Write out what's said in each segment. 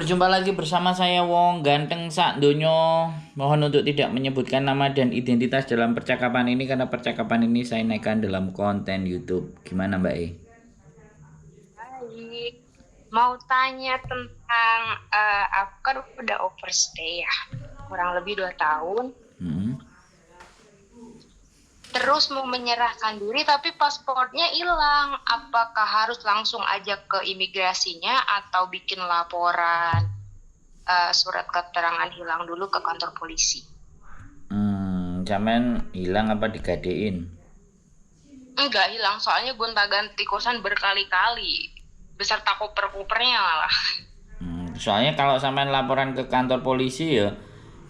Berjumpa lagi bersama saya Wong Ganteng Sak Donyo. Mohon untuk tidak menyebutkan nama dan identitas dalam percakapan ini karena percakapan ini saya naikkan dalam konten YouTube. Gimana Mbak E? Baik, mau tanya tentang aku kan udah overstay ya, kurang lebih 2 tahun. Hmm. Terus mau menyerahkan diri tapi paspornya hilang. Apakah harus langsung aja ke imigrasinya atau bikin laporan surat keterangan hilang dulu ke kantor polisi? Zaman hilang apa digadein? Enggak hilang, soalnya gonta-ganti kosan berkali-kali. Beserta koper-kopernya malah. Soalnya kalau sampean laporan ke kantor polisi ya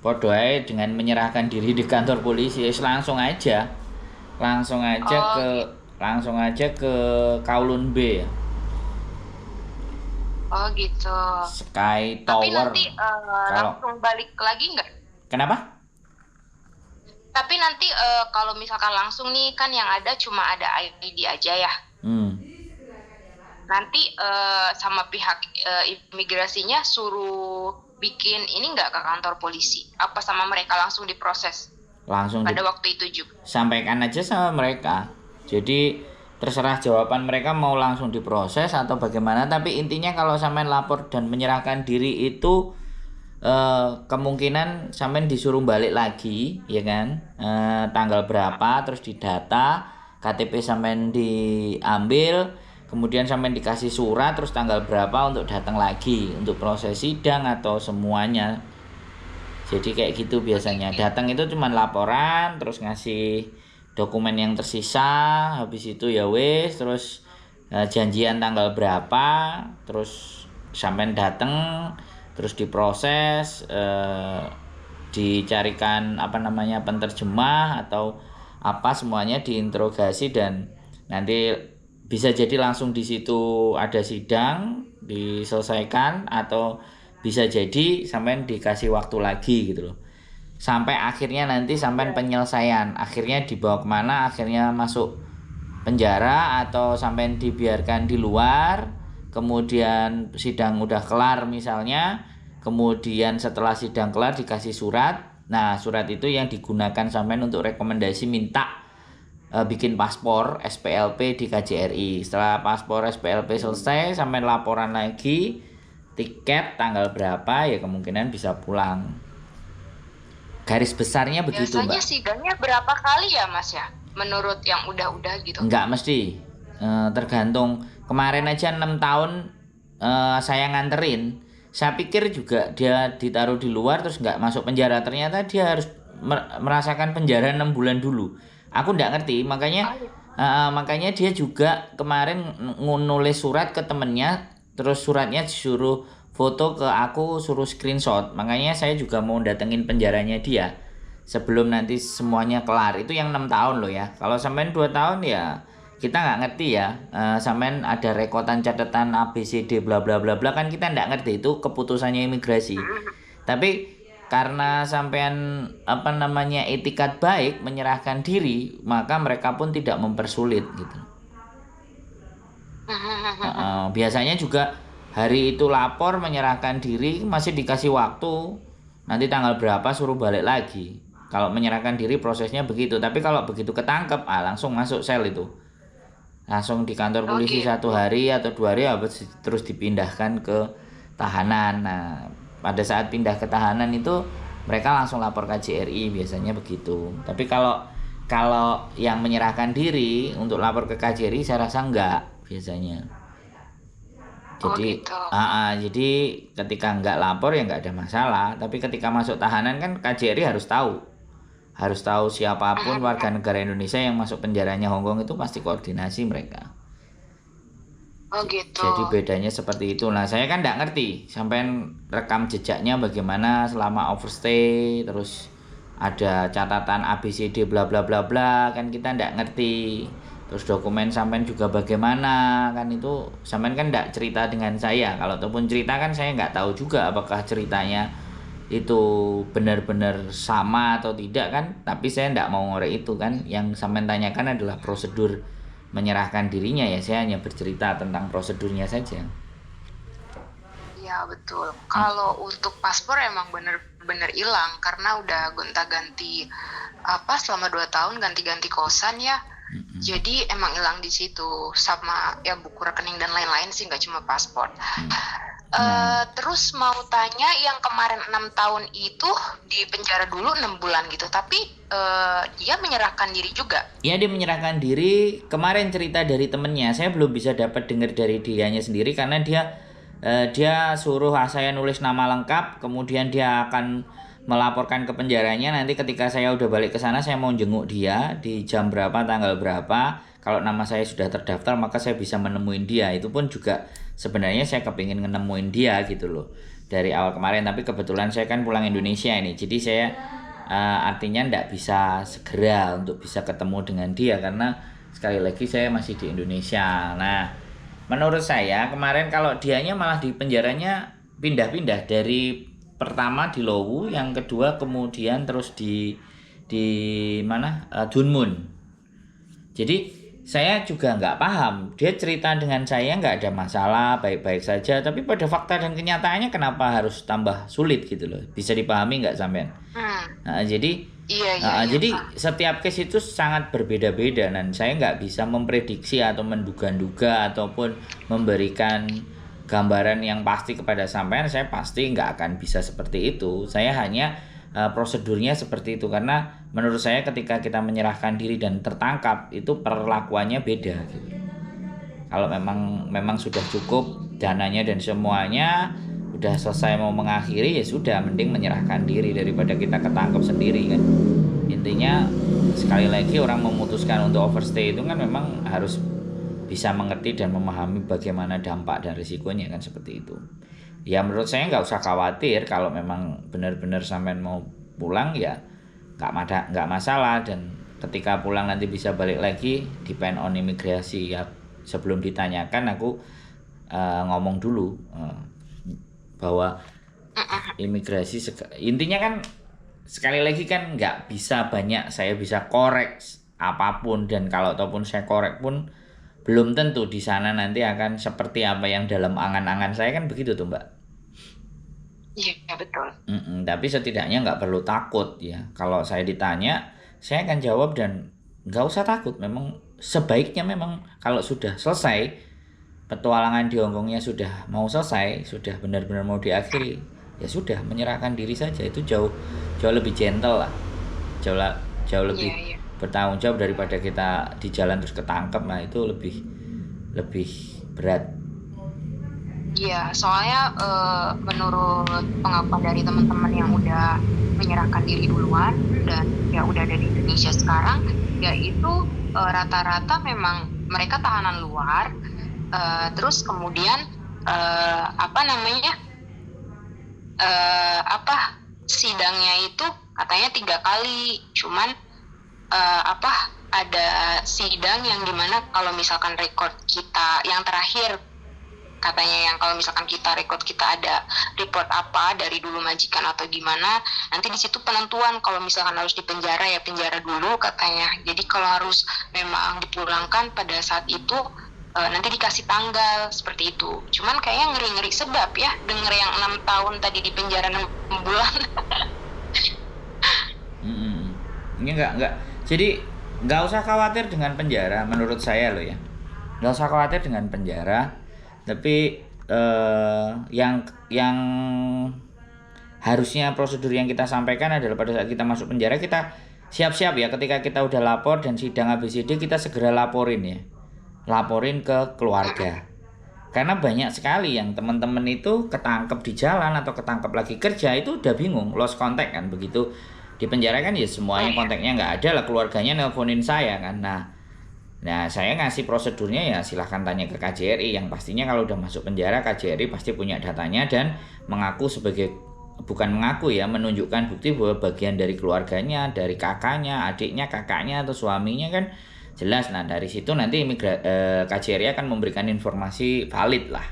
podo ae dengan menyerahkan diri di kantor polisi, langsung aja. Langsung aja Oh ke gitu. langsung aja ke Kowloon B ya. Oh gitu. Sky Tapi Tower. nanti Kalau langsung balik lagi nggak? kenapa? Tapi nanti kalau misalkan langsung nih kan yang ada cuma ada ID aja ya. Hmm. Nanti sama pihak imigrasinya suruh bikin ini nggak ke kantor polisi? Apa sama mereka langsung diproses Langsung pada waktu itu juga? sampaikan aja sama mereka. Jadi terserah jawaban mereka mau langsung diproses atau bagaimana. Tapi intinya kalau sampean lapor dan menyerahkan diri itu kemungkinan sampean disuruh balik lagi, ya kan? Tanggal berapa terus didata, KTP sampean diambil, kemudian sampean dikasih surat terus tanggal berapa untuk datang lagi untuk proses sidang atau semuanya. Jadi kayak gitu biasanya. Datang itu cuma laporan, terus ngasih dokumen yang tersisa, habis itu ya wes, terus janjian tanggal berapa, terus sampai datang, terus diproses, dicarikan apa namanya penterjemah atau apa semuanya diinterogasi dan nanti bisa jadi langsung di situ ada sidang diselesaikan atau bisa jadi sampai dikasih waktu lagi gitu loh sampai akhirnya nanti sampai penyelesaian akhirnya dibawa kemana akhirnya masuk penjara atau sampai dibiarkan di luar kemudian sidang udah kelar misalnya kemudian setelah sidang kelar dikasih surat nah surat itu yang digunakan sampai untuk rekomendasi minta bikin paspor SPLP di KJRI setelah paspor SPLP selesai sampai laporan lagi tiket tanggal berapa ya kemungkinan bisa pulang. Garis besarnya begitu Biasanya Mbak. sidangnya berapa kali ya Mas ya? Menurut yang udah-udah gitu. Enggak mesti. Tergantung. Kemarin aja 6 tahun saya nganterin. Saya pikir juga dia ditaruh di luar terus nggak masuk penjara. Ternyata dia harus merasakan penjara 6 bulan dulu. Aku nggak ngerti. Makanya Oh, gitu. makanya dia juga kemarin nulis surat ke temennya. Terus suratnya disuruh foto ke aku suruh screenshot makanya saya juga mau datengin penjaranya dia sebelum nanti semuanya kelar itu yang 6 tahun loh ya kalau sampean 2 tahun ya kita nggak ngerti ya sampean ada rekotan catatan ABCD bla bla bla bla kan kita nggak ngerti itu keputusannya imigrasi tapi karena sampean apa namanya etikat baik menyerahkan diri maka mereka pun tidak mempersulit gitu. Biasanya juga hari itu lapor menyerahkan diri masih dikasih waktu nanti tanggal berapa suruh balik lagi kalau menyerahkan diri prosesnya begitu tapi kalau begitu ketangkep langsung masuk sel itu langsung di kantor Oh polisi gitu. 1 hari atau 2 hari habis terus dipindahkan ke tahanan nah pada saat pindah ke tahanan itu mereka langsung lapor KJRI biasanya begitu tapi kalau kalau yang menyerahkan diri untuk lapor ke KJRI saya rasa enggak biasanya Oh jadi gitu. jadi ketika nggak lapor ya nggak ada masalah tapi ketika masuk tahanan kan KJRI harus tahu siapapun warga negara Indonesia yang masuk penjaranya Hongkong itu pasti koordinasi mereka Oh gitu. jadi bedanya seperti itu nah saya kan nggak ngerti sampai rekam jejaknya bagaimana selama overstay terus ada catatan ABCD bla bla bla bla kan kita nggak ngerti terus dokumen sampean juga bagaimana kan itu sampean kan nggak cerita dengan saya kalau ataupun cerita kan saya nggak tahu juga apakah ceritanya itu benar-benar sama atau tidak kan tapi saya nggak mau ngorek itu kan yang sampean tanyakan adalah prosedur menyerahkan dirinya ya saya hanya bercerita tentang prosedurnya saja. Iya Iya betul. Kalau untuk paspor emang bener-bener hilang karena udah gonta-ganti apa selama 2 tahun ganti-ganti kosan ya. Jadi emang hilang di situ sama ya buku rekening dan lain-lain sih, nggak cuma paspor. Terus mau tanya yang kemarin 6 tahun itu di penjara dulu 6 bulan gitu, tapi dia menyerahkan diri juga. Ya, dia menyerahkan diri. Kemarin cerita dari temennya, saya belum bisa dapat dengar dari dianya sendiri karena dia suruh saya nulis nama lengkap, kemudian dia akan melaporkan ke penjaranya. Nanti ketika saya udah balik ke sana, saya mau jenguk dia di jam berapa, tanggal berapa. Kalau nama saya sudah terdaftar, maka saya bisa menemuin dia. Itu pun juga sebenarnya saya kepingin nemuin dia gitu loh dari awal kemarin. Tapi kebetulan saya kan pulang Indonesia ini, jadi saya artinya ndak bisa segera untuk bisa ketemu dengan dia karena sekali lagi saya masih di Indonesia. Nah, menurut saya kemarin kalau dianya malah di penjaranya pindah-pindah dari pertama di Lowu, yang kedua kemudian terus di mana, Dunmun. Jadi saya juga nggak paham, dia cerita dengan saya nggak ada masalah, baik-baik saja, tapi pada fakta dan kenyataannya kenapa harus tambah sulit gitu loh, bisa dipahami nggak sampean? Nah, jadi Iya, jadi Pak. setiap case itu sangat berbeda-beda dan saya nggak bisa memprediksi atau menduga-duga ataupun memberikan gambaran yang pasti kepada sampean. Saya pasti nggak akan bisa seperti itu. Saya hanya prosedurnya seperti itu karena menurut saya ketika kita menyerahkan diri dan tertangkap itu perlakuannya beda gitu. Kalau memang sudah cukup dananya dan semuanya udah selesai mau mengakhiri, ya sudah, mending menyerahkan diri daripada kita ketangkep sendiri kan. Intinya sekali lagi orang memutuskan untuk overstay itu kan memang harus bisa mengerti dan memahami bagaimana dampak dan risikonya kan, seperti itu. Ya menurut saya nggak usah khawatir kalau memang benar-benar sampean mau pulang, ya nggak masalah, dan ketika pulang nanti bisa balik lagi depend on imigrasi ya. Sebelum ditanyakan aku ngomong dulu bahwa imigrasi intinya kan sekali lagi kan nggak bisa banyak saya bisa korek apapun, dan kalau ataupun saya korek pun belum tentu di sana nanti akan seperti apa yang dalam angan-angan saya kan, begitu tuh Mbak. Iya betul. Tapi setidaknya nggak perlu takut ya. Kalau saya ditanya, saya akan jawab dan nggak usah takut. Memang sebaiknya memang kalau sudah selesai petualangan di Hongkongnya, sudah mau selesai, sudah benar-benar mau diakhiri, ya sudah menyerahkan diri saja. Itu jauh lebih gentle lah, jauh lebih Iya. bertanggung jawab daripada kita di jalan terus ketangkep. Nah itu lebih berat. Iya, soalnya menurut pengakuan dari teman-teman yang udah menyerahkan diri duluan dan ya udah ada di Indonesia sekarang, ya itu rata-rata memang mereka tahanan luar, terus kemudian apa namanya sidangnya itu katanya 3 kali, cuman ada sidang yang dimana kalau misalkan rekod kita yang terakhir, katanya yang kalau misalkan kita rekod kita ada report apa dari dulu majikan atau gimana, nanti di situ penentuan kalau misalkan harus dipenjara ya penjara dulu katanya. Jadi kalau harus memang dipulangkan pada saat itu nanti dikasih tanggal seperti itu. Cuman kayaknya ngeri-ngeri sedap ya denger yang 6 tahun tadi di penjara 6 bulan. Ini enggak. Jadi nggak usah khawatir dengan penjara menurut saya loh ya. Nggak usah khawatir dengan penjara. Tapi yang harusnya prosedur yang kita sampaikan adalah pada saat kita masuk penjara kita siap-siap ya, ketika kita udah lapor dan sidang ABCD kita segera laporin ke keluarga. Karena banyak sekali yang teman-teman itu ketangkep di jalan atau ketangkep lagi kerja itu udah bingung, lost contact kan, begitu di penjara kan ya semuanya kontaknya nggak ada lah, keluarganya nelponin saya kan. Nah, saya ngasih prosedurnya ya silahkan tanya ke KJRI, yang pastinya kalau udah masuk penjara KJRI pasti punya datanya dan menunjukkan bukti bahwa bagian dari keluarganya, dari kakaknya, adiknya, kakaknya atau suaminya kan jelas. Nah dari situ nanti KJRI akan memberikan informasi valid lah.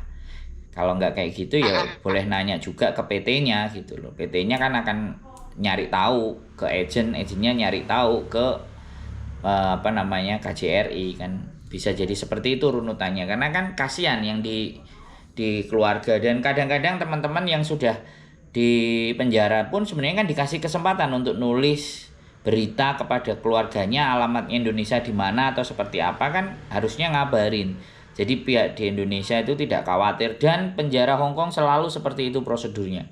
Kalau nggak kayak gitu ya boleh nanya juga ke PT-nya gitu loh. PT-nya kan akan nyari tahu ke agennya nyari tahu ke KJRI kan, bisa jadi seperti itu runutannya. Karena kan kasihan yang di keluarga. Dan kadang-kadang teman-teman yang sudah di penjara pun sebenarnya kan dikasih kesempatan untuk nulis berita kepada keluarganya, alamatnya Indonesia di mana atau seperti apa, kan harusnya ngabarin. Jadi pihak di Indonesia itu tidak khawatir, dan penjara Hong Kong selalu seperti itu prosedurnya.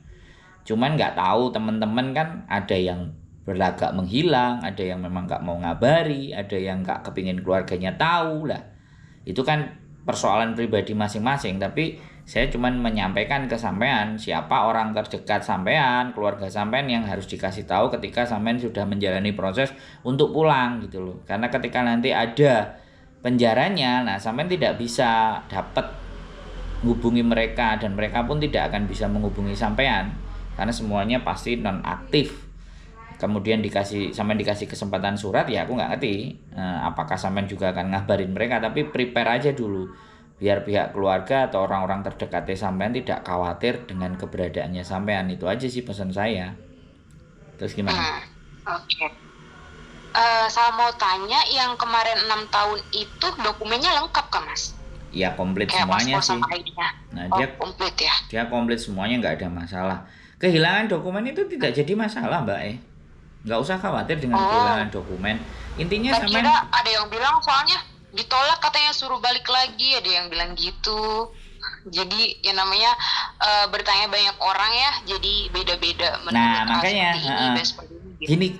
Cuman nggak tahu teman-teman kan, ada yang berlagak menghilang, ada yang memang nggak mau ngabari, ada yang nggak kepingin keluarganya tahu lah. Itu kan persoalan pribadi masing-masing, tapi saya cuman menyampaikan ke sampean siapa orang terdekat sampean, keluarga sampean yang harus dikasih tahu ketika sampean sudah menjalani proses untuk pulang gitu loh. Karena ketika nanti ada penjaranya, nah sampean tidak bisa dapat menghubungi mereka, dan mereka pun tidak akan bisa menghubungi sampean karena semuanya pasti non aktif. Kemudian sampean dikasih kesempatan surat, ya aku nggak ngerti apakah sampean juga akan ngabarin mereka, tapi prepare aja dulu biar pihak keluarga atau orang-orang terdekatnya sampean tidak khawatir dengan keberadaannya sampean. Itu aja sih pesan saya. Terus gimana? Oke. Saya mau tanya, yang kemarin 6 tahun itu dokumennya lengkap kan Mas? Ya komplit Kayak semuanya paspor sih. sama ID-nya. Nah komplit ya. dia komplit semuanya, nggak ada masalah. Kehilangan dokumen itu tidak jadi masalah Mbak. Nggak usah khawatir dengan kehilangan dokumen. Intinya Saya kira ada yang bilang soalnya ditolak katanya suruh balik lagi, ada yang bilang gitu. Jadi yang namanya bertanya banyak orang ya, jadi beda-beda. Nah makanya gitu. gini,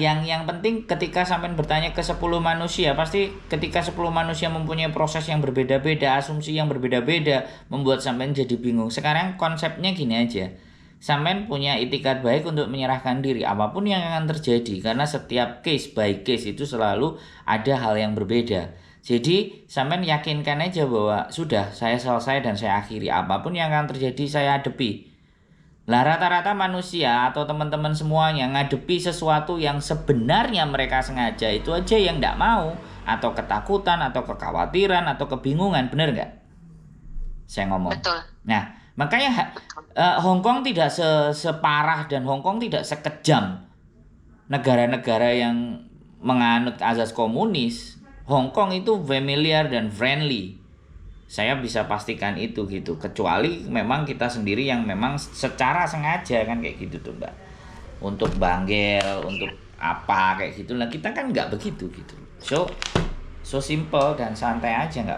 yang penting ketika sampean bertanya ke 10 manusia, pasti ketika 10 manusia mempunyai proses yang berbeda-beda, asumsi yang berbeda-beda, membuat sampean jadi bingung. Sekarang konsepnya gini aja, sampean punya itikat baik untuk menyerahkan diri apapun yang akan terjadi, karena setiap case by case itu selalu ada hal yang berbeda. Jadi sampean yakinkan aja bahwa sudah, saya selesai dan saya akhiri, apapun yang akan terjadi saya hadapi. Lah rata-rata manusia atau teman-teman semuanya ngadepi sesuatu yang sebenarnya mereka sengaja itu aja yang nggak mau, atau ketakutan atau kekhawatiran atau kebingungan, bener nggak saya ngomong? Betul. Nah makanya Hong Kong tidak separah dan Hong Kong tidak sekejam negara-negara yang menganut azas komunis. Hong Kong itu familiar dan friendly. Saya bisa pastikan itu gitu. Kecuali memang kita sendiri yang memang secara sengaja kan kayak gitu tuh Mbak. Untuk banggel, untuk apa kayak gitu. Nah kita kan nggak begitu gitu. So simple dan santai aja, nggak